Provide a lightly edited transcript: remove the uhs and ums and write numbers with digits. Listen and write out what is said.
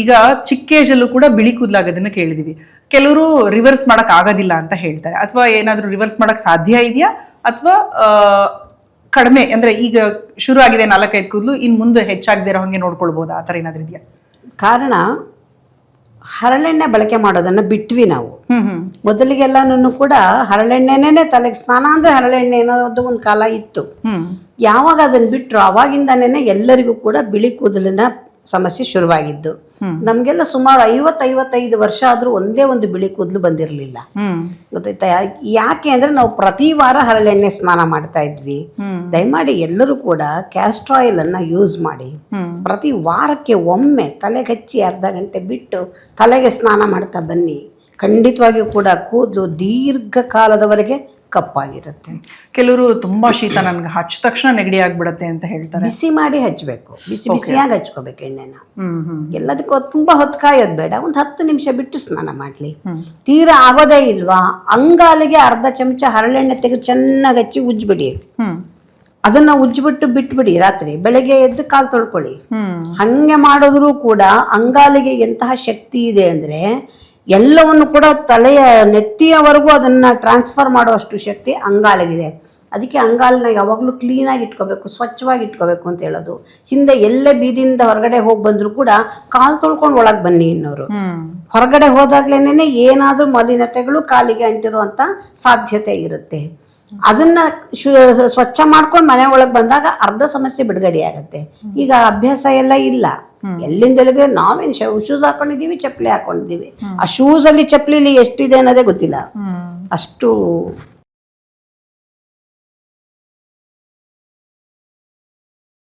ಈಗ ಚಿಕ್ಕ ಏಜಲ್ಲೂ ಕೂಡ ಬಿಳಿ ಕೂದಲಾಗೋದನ್ನ ಕೇಳಿದೀವಿ. ಕೆಲವರು ರಿವರ್ಸ್ ಮಾಡಕ್ ಆಗೋದಿಲ್ಲ ಅಂತ ಹೇಳ್ತಾರೆ. ಅಥವಾ ಏನಾದ್ರೂ ರಿವರ್ಸ್ ಮಾಡಕ್ ಸಾಧ್ಯ ಇದೆಯಾ, ಅಥವಾ ಕಡಿಮೆ ಅಂದ್ರೆ ಈಗ ಶುರು ಆಗಿದೆ 4-5 ಕೂದಲು, ಇನ್ ಮುಂದೆ ಹೆಚ್ಚಾಗದೇ ಇರೋ ಹಂಗೆ ನೋಡ್ಕೊಳ್ಬಹುದಾ, ಆ ಥರ ಏನಾದ್ರೂ ಇದೆಯಾ? ಕಾರಣ ಹರಳೆಣ್ಣೆ ಬಳಕೆ ಮಾಡೋದನ್ನ ಬಿಟ್ವಿ ನಾವು. ಮೊದಲಿಗೆಲ್ಲಾನು ಕೂಡ ಹರಳೆಣ್ಣೆನೇ ತಲೆಗೆ ಸ್ನಾನ ಅಂದ್ರೆ ಹರಳೆಣ್ಣೆ ಅನ್ನೋದು ಒಂದು ಕಾಲ ಇತ್ತು. ಯಾವಾಗ ಅದನ್ನ ಬಿಟ್ರು ಅವಾಗಿಂದಾನೇ ಎಲ್ಲರಿಗೂ ಕೂಡ ಬಿಳಿ ಕೂದಲಿನ ಸಮಸ್ಯೆ ಶುರುವಾಗಿದ್ದು. ನಮ್ಗೆಲ್ಲ ಸುಮಾರು 50-55 ವರ್ಷ ಆದ್ರೂ ಒಂದೇ ಒಂದು ಬಿಳಿ ಕೂದಲು ಬಂದಿರಲಿಲ್ಲ. ಗೊತ್ತಾಯ್ತಾ? ಯಾಕೆ ಅಂದ್ರೆ ನಾವು ಪ್ರತಿ ವಾರ ಹರಳೆಣ್ಣೆ ಸ್ನಾನ ಮಾಡ್ತಾ ಇದ್ವಿ. ದಯಮಾಡಿ ಎಲ್ಲರೂ ಕೂಡ ಕ್ಯಾಸ್ಟರ್ ಆಯಿಲ್ ಅನ್ನ ಯೂಸ್ ಮಾಡಿ ಪ್ರತಿ ವಾರಕ್ಕೆ ಒಮ್ಮೆ ತಲೆಗೆ ಹಚ್ಚಿ ಅರ್ಧ ಗಂಟೆ ಬಿಟ್ಟು ತಲೆಗೆ ಸ್ನಾನ ಮಾಡ್ತಾ ಬನ್ನಿ. ಖಂಡಿತವಾಗಿಯೂ ಕೂಡ ಕೂದಲು ದೀರ್ಘಕಾಲದವರೆಗೆ ಕಪ್ಪಾಗಿರುತ್ತೆ. ಕೆಲವರು ತುಂಬಾ ಶೀತ ನನ್ಗೆ ಹಚ್ಚ ತಕ್ಷಣ ನೆಗಡಿ ಆಗ್ಬಿಡತ್ತೆ ಅಂತ ಹೇಳ್ತಾರೆ. ಬಿಸಿ ಮಾಡಿ ಹಚ್ಚಬೇಕು, ಬಿಸಿಯಾಗಿ ಹಚ್ಕೋಬೇಕು ಎಣ್ಣೆನ. ಎಲ್ಲದಕ್ಕೂ ತುಂಬಾ ಹೊತ್ತು ಕಾಯೋದು ಬೇಡ, ಒಂದು 10 ನಿಮಿಷ ಬಿಟ್ಟು ಸ್ನಾನ ಮಾಡ್ಲಿ. ತೀರಾ ಆಗೋದೇ ಇಲ್ವಾ, ಅಂಗಾಲಿಗೆ ಅರ್ಧ ಚಮಚ ಹರಳೆಣ್ಣೆ ತೆಗೆದು ಚೆನ್ನಾಗಿ ಹಚ್ಚಿ ಉಜ್ಬಿಡಿ. ಅದನ್ನ ಉಜ್ಬಿಟ್ಟು ಬಿಟ್ಬಿಡಿ. ರಾತ್ರಿ ಬೆಳಗ್ಗೆ ಎದ್ದು ಕಾಲು ತೊಳ್ಕೊಳ್ಳಿ. ಹಂಗೆ ಮಾಡಿದ್ರು ಕೂಡ ಅಂಗಾಲಿಗೆ ಎಂತಹ ಶಕ್ತಿ ಇದೆ ಅಂದ್ರೆ ಎಲ್ಲವನ್ನು ಕೂಡ ತಲೆಯ ನೆತ್ತಿಯವರೆಗೂ ಅದನ್ನ ಟ್ರಾನ್ಸ್ಫರ್ ಮಾಡುವಷ್ಟು ಶಕ್ತಿ ಅಂಗಾಲಿಗಿದೆ. ಅದಕ್ಕೆ ಅಂಗಾಲನ್ನ ಯಾವಾಗಲೂ ಕ್ಲೀನಾಗಿ ಇಟ್ಕೋಬೇಕು, ಸ್ವಚ್ಛವಾಗಿ ಇಟ್ಕೋಬೇಕು ಅಂತ ಹೇಳೋದು. ಹಿಂದೆ ಎಲ್ಲೇ ಬೀದಿಯಿಂದ ಹೊರಗಡೆ ಹೋಗಿ ಬಂದ್ರು ಕೂಡ ಕಾಲು ತೊಳ್ಕೊಂಡು ಒಳಗೆ ಬನ್ನಿ ಅನ್ನೋರು. ಹೊರಗಡೆ ಹೋದಾಗ್ಲೇನೆ ಏನಾದ್ರೂ ಮಲಿನತೆಗಳು ಕಾಲಿಗೆ ಅಂಟಿರುವಂತ ಸಾಧ್ಯತೆ ಇರುತ್ತೆ. ಅದನ್ನ ಸ್ವಚ್ಛ ಮಾಡ್ಕೊಂಡು ಮನೆ ಒಳಗೆ ಬಂದಾಗ ಅರ್ಧ ಸಮಸ್ಯೆ ಬಿಡುಗಡೆ ಆಗುತ್ತೆ. ಈಗ ಅಭ್ಯಾಸ ಎಲ್ಲ ಇಲ್ಲ. ಎಲ್ಲಿಂದೆಲ್ಲಿಗೆ ನಾವೇನ್ ಶೂಸ್ ಹಾಕೊಂಡಿದೀವಿ, ಚಪ್ಪಲಿ ಹಾಕೊಂಡಿದೀವಿ. ಆ ಶೂಸ್ ಅಲ್ಲಿ ಚಪ್ಪಲಿಲಿ ಎಷ್ಟಿದೆ ಅನ್ನೋದೇ ಗೊತ್ತಿಲ್ಲ. ಅಷ್ಟು